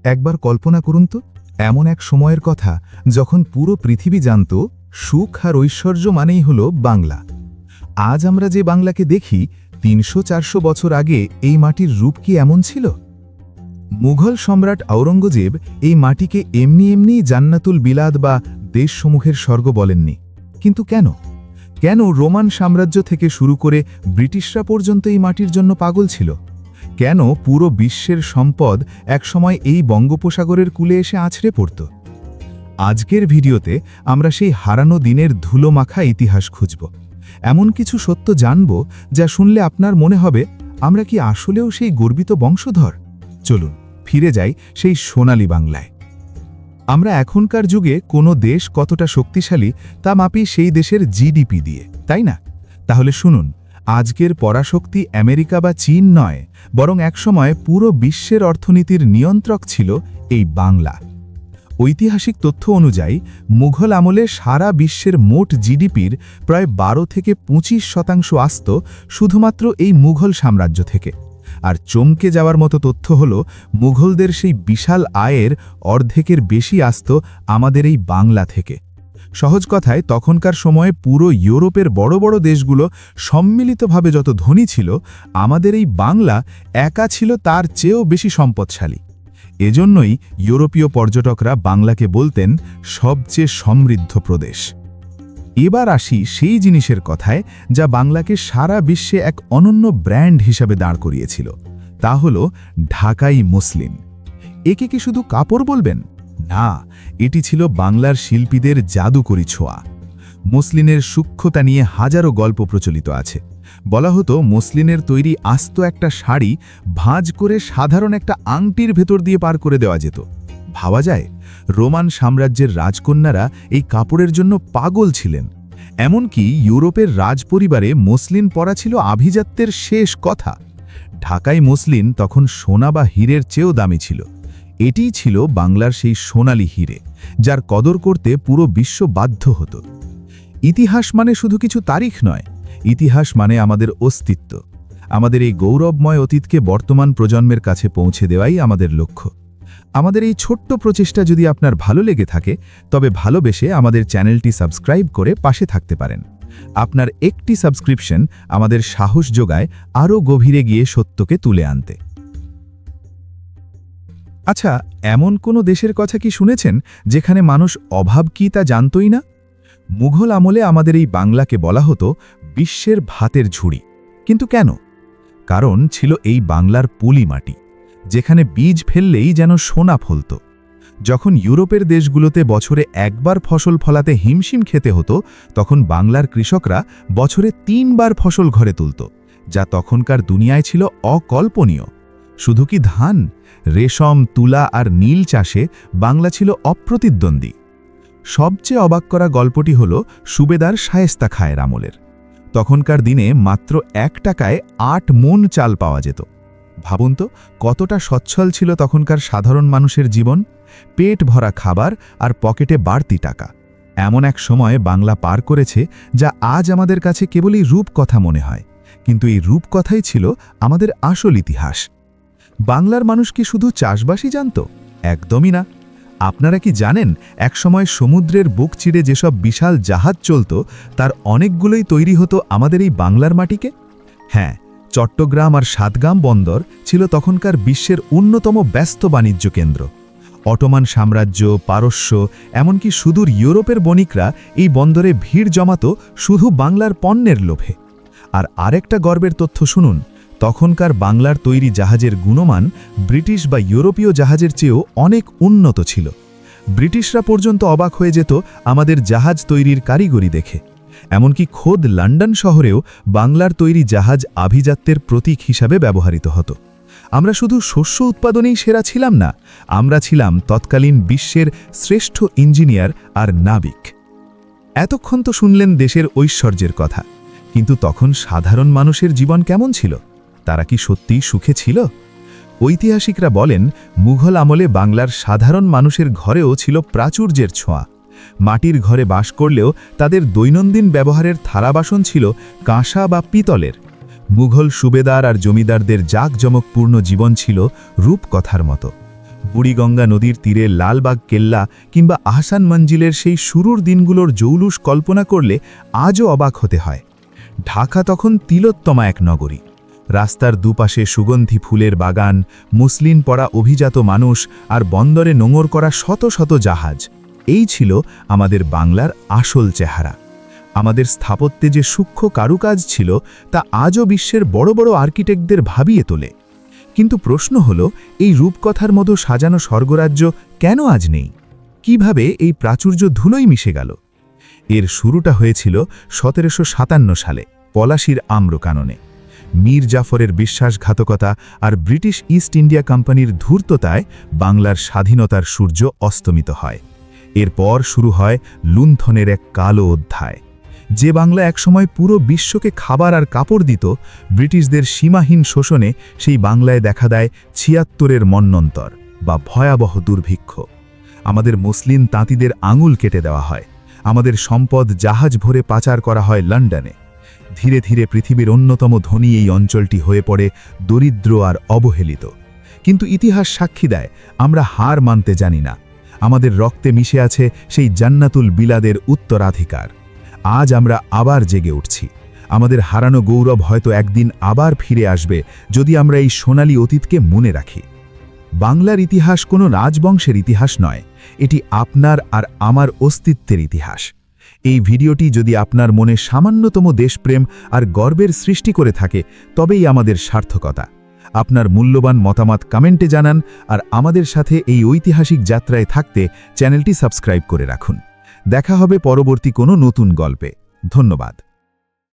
একবার কল্পনা করুন তো, এমন এক সময়ের কথা যখন পুরো পৃথিবী জানত সুখ আর ঐশ্বর্য মানেই হল বাংলা। আজ আমরা যে বাংলাকে দেখি ৩০০-৪০০ বছর আগে এই মাটির রূপ কি এমন ছিল? মুঘল সম্রাট আওরঙ্গজেব এই মাটিকে এমনি এমনি জান্নাতুল বিলাদ বা দেশসমূহের স্বর্গ বলেননি। কিন্তু কেন কেন রোমান সাম্রাজ্য থেকে শুরু করে ব্রিটিশরা পর্যন্ত এই মাটির জন্য পাগল ছিল? কেন পুরো বিশ্বের সম্পদ একসময় এই বঙ্গোপসাগরের কূলে এসে আছড়ে পড়ত? আজকের ভিডিওতে আমরা সেই হারানো দিনের ধুলো মাখা ইতিহাস খুঁজব। এমন কিছু সত্য জানব যা শুনলে আপনার মনে হবে আমরা কি আসলেও সেই গর্বিত বংশধর। চলুন ফিরে যাই সেই সোনালী বাংলায়। আমরা এখনকার যুগে কোনো দেশ কতটা শক্তিশালী তা মাপি সেই দেশের জিডিপি দিয়ে, তাই না? তাহলে শুনুন, আজকের পরাশক্তি আমেরিকা বা চীন নয়, বরং একসময় পুরো বিশ্বের অর্থনীতির নিয়ন্ত্রক ছিল এই বাংলা। ঐতিহাসিক তথ্য অনুযায়ী মুঘল আমলে সারা বিশ্বের মোট জিডিপির প্রায় 12-25% আসত শুধুমাত্র এই মুঘল সাম্রাজ্য থেকে। আর চমকে যাওয়ার মতো তথ্য হল, মুঘলদের সেই বিশাল আয়ের অর্ধেকের বেশি আসত আমাদের এই বাংলা থেকে। সহজ কথায়, তখনকার সময়ে পুরো ইউরোপের বড় বড় দেশগুলো সম্মিলিতভাবে যত ধনী ছিল, আমাদের এই বাংলা একা ছিল তার চেয়েও বেশি সম্পদশালী। এজন্যই ইউরোপীয় পর্যটকরা বাংলাকে বলতেন সবচেয়ে সমৃদ্ধ প্রদেশ। এবার আসি সেই জিনিসের কথায় যা বাংলাকে সারা বিশ্বে এক অনন্য ব্র্যান্ড হিসাবে দাঁড় করিয়েছিল। তা হল ঢাকাই মসলিন। একে কি শুধু কাপড় বলবেন? না, এটি ছিল বাংলার শিল্পীদের জাদুকরী ছোঁয়া। মসলিনের সূক্ষ্মতা নিয়ে হাজারো গল্প প্রচলিত আছে। বলা হতো মসলিনের তৈরি আস্ত একটা শাড়ি ভাঁজ করে সাধারণ একটা আংটির ভেতর দিয়ে পার করে দেওয়া যেত। ভাবা যায়, রোমান সাম্রাজ্যের রাজকন্যারা এই কাপড়ের জন্য পাগল ছিলেন। এমনকি ইউরোপের রাজপরিবারে মসলিন পরা ছিল আভিজাত্যের শেষ কথা। ঢাকাই মসলিন তখন সোনা বা হীরের চেয়েও দামি ছিল। এটিই ছিল বাংলার সেই সোনালী হীরে, যার কদর করতে পুরো বিশ্ব বাধ্য হতো। ইতিহাস মানে শুধু কিছু তারিখ নয়, ইতিহাস মানে আমাদের অস্তিত্ব। আমাদের এই গৌরবময় অতীতকে বর্তমান প্রজন্মের কাছে পৌঁছে দেওয়াই আমাদের লক্ষ্য। আমাদের এই ছোট্ট প্রচেষ্টা যদি আপনার ভালো লেগে থাকে, তবে ভালোবেসে আমাদের চ্যানেলটি সাবস্ক্রাইব করে পাশে থাকতে পারেন। আপনার একটি সাবস্ক্রিপশন আমাদের সাহস যোগায় আরও গভীরে গিয়ে সত্যকে তুলে আনতে। আচ্ছা, এমন কোনো দেশের কথা কি শুনেছেন যেখানে মানুষ অভাব কি তা জানতই না? মুঘল আমলে আমাদের এই বাংলাকে বলা হতো বিশ্বের ভাতের ঝুড়ি। কিন্তু কেন? কারণ ছিল এই বাংলার পলি মাটি, যেখানে বীজ ফেললেই যেন সোনা ফলত। যখন ইউরোপের দেশগুলোতে বছরে একবার ফসল ফলাতে হিমশিম খেতে হতো, তখন বাংলার কৃষকরা বছরে 3 বার ফসল ঘরে তুলত, যা তখনকার দুনিয়ায় ছিল অকল্পনীয়। শুধু কি ধান, রেশম, তুলা আর নীল চাষে বাংলা ছিল অপ্রতিদ্বন্দ্বী। সবচেয়ে অবাক করা গল্পটি হল সুবেদার শায়েস্তা খাঁয়ের আমলের। তখনকার দিনে মাত্র 1 টাকায় 8 মণ চাল পাওয়া যেত। ভাবুন তো, কতটা সচ্ছল ছিল তখনকার সাধারণ মানুষের জীবন। পেট ভরা খাবার আর পকেটে বাড়তি টাকা। এমন এক সময়ে বাংলা পার করেছে যা আজ আমাদের কাছে কেবলই রূপকথা মনে হয়, কিন্তু এই রূপকথাই ছিল আমাদের আসল ইতিহাস। বাংলার মানুষ কি শুধু চাষবাসই জানত? একদমই না। আপনারা কি জানেন, একসময় সমুদ্রের বুক চিরে যেসব বিশাল জাহাজ চলত, তার অনেকগুলোই তৈরি হতো আমাদের এই বাংলার মাটিকে? হ্যাঁ, চট্টগ্রাম আর সাতগাম বন্দর ছিল তখনকার বিশ্বের অন্যতম ব্যস্ত বাণিজ্য কেন্দ্র। অটোমান সাম্রাজ্য, পারস্য, এমনকি সুদূর ইউরোপের বণিকরা এই বন্দরে ভিড় জমাত শুধু বাংলার পণ্যের লোভে। আর আরেকটা গর্বের তথ্য শুনুন, তখনকার বাংলার তৈরি জাহাজের গুণমান ব্রিটিশ বা ইউরোপীয় জাহাজের চেয়েও অনেক উন্নত ছিল। ব্রিটিশরা পর্যন্ত অবাক হয়ে যেত আমাদের জাহাজ তৈরির কারিগরি দেখে। এমনকি খোদ লন্ডন শহরেও বাংলার তৈরি জাহাজ আভিজাত্যের প্রতীক হিসাবে ব্যবহৃত হতো। আমরা শুধু শস্য উৎপাদনেই সেরা ছিলাম না, আমরা ছিলাম তৎকালীন বিশ্বের শ্রেষ্ঠ ইঞ্জিনিয়ার আর নাবিক। এতক্ষণ তো শুনলেন দেশের ঐশ্বর্যের কথা, কিন্তু তখন সাধারণ মানুষের জীবন কেমন ছিল? তারা কি সত্যিই সুখে ছিল? ঐতিহাসিকরা বলেন, মুঘল আমলে বাংলার সাধারণ মানুষের ঘরেও ছিল প্রাচুর্যের ছোঁয়া। মাটির ঘরে বাস করলেও তাদের দৈনন্দিন ব্যবহারের থালাবাসন ছিল কাঁসা বা পিতলের। মুঘল সুবেদার আর জমিদারদের জাঁকজমকপূর্ণ জীবন ছিল রূপকথার মতো। বুড়িগঙ্গা নদীর তীরে লালবাগ কেল্লা কিংবা আহসান মঞ্জিলের সেই শুরুর দিনগুলোর জৌলুস কল্পনা করলে আজও অবাক হতে হয়। ঢাকা তখন তিলোত্তমা এক নগরী। রাস্তার দুপাশে সুগন্ধি ফুলের বাগান, মুসলিন পরা অভিজাত মানুষ আর বন্দরে নোঙর করা শত শত জাহাজ। এই ছিল আমাদের বাংলার আসল চেহারা। আমাদের স্থাপত্যে যে সূক্ষ্ম কারুকাজ ছিল তা আজও বিশ্বের বড় বড় আর্কিটেক্টদের ভাবিয়ে তোলে। কিন্তু প্রশ্ন হলো, এই রূপকথার মতো সাজানো স্বর্গরাজ্য কেন আজ নেই? কিভাবে এই প্রাচুর্য ধুলোয় মিশে গেল? এর শুরুটা হয়েছিল 1757 সালে পলাশীর আম্রকাননে। মীর জাফরের বিশ্বাসঘাতকতা আর ব্রিটিশ ইস্ট ইন্ডিয়া কোম্পানির ধূর্ততায় বাংলার স্বাধীনতার সূর্য অস্তমিত হয়। এরপর শুরু হয় লুণ্ঠনের এক কালো অধ্যায়। যে বাংলা একসময় পুরো বিশ্বকে খাবার আর কাপড় দিত, ব্রিটিশদের সীমাহীন শোষণে সেই বাংলায় দেখা দেয় ৭৬-এর মন্বন্তর বা ভয়াবহ দুর্ভিক্ষ। আমাদের মুসলিম তাঁতিদের আঙুল কেটে দেওয়া হয়, আমাদের সম্পদ জাহাজ ভরে পাচার করা হয় লন্ডনে। ধীরে ধীরে পৃথিবীর অন্যতম ধনী এই অঞ্চলটি হয়ে পড়ে দরিদ্র আর অবহেলিত। কিন্তু ইতিহাস সাক্ষী দেয়, আমরা হার মানতে জানি না। আমাদের রক্তে মিশে আছে সেই জান্নাতুল বিলাদের উত্তরাধিকার। আজ আমরা আবার জেগে উঠছি। আমাদের হারানো গৌরব হয়তো একদিন আবার ফিরে আসবে, যদি আমরা এই সোনালী অতীতকে মনে রাখি। বাংলার ইতিহাস কোনো রাজবংশের ইতিহাস নয়, এটি আপনার আর আমার অস্তিত্বের ইতিহাস। এই ভিডিওটি যদি আপনার মনে সামান্যতম দেশপ্রেম আর গর্বের সৃষ্টি করে থাকে, তবেই আমাদের সার্থকতা। আপনার মূল্যবান মতামত কমেন্টে জানান, আর আমাদের সাথে এই ঐতিহাসিক যাত্রায় থাকতে চ্যানেলটি সাবস্ক্রাইব করে রাখুন। দেখা হবে পরবর্তী কোনো নতুন গল্পে। ধন্যবাদ।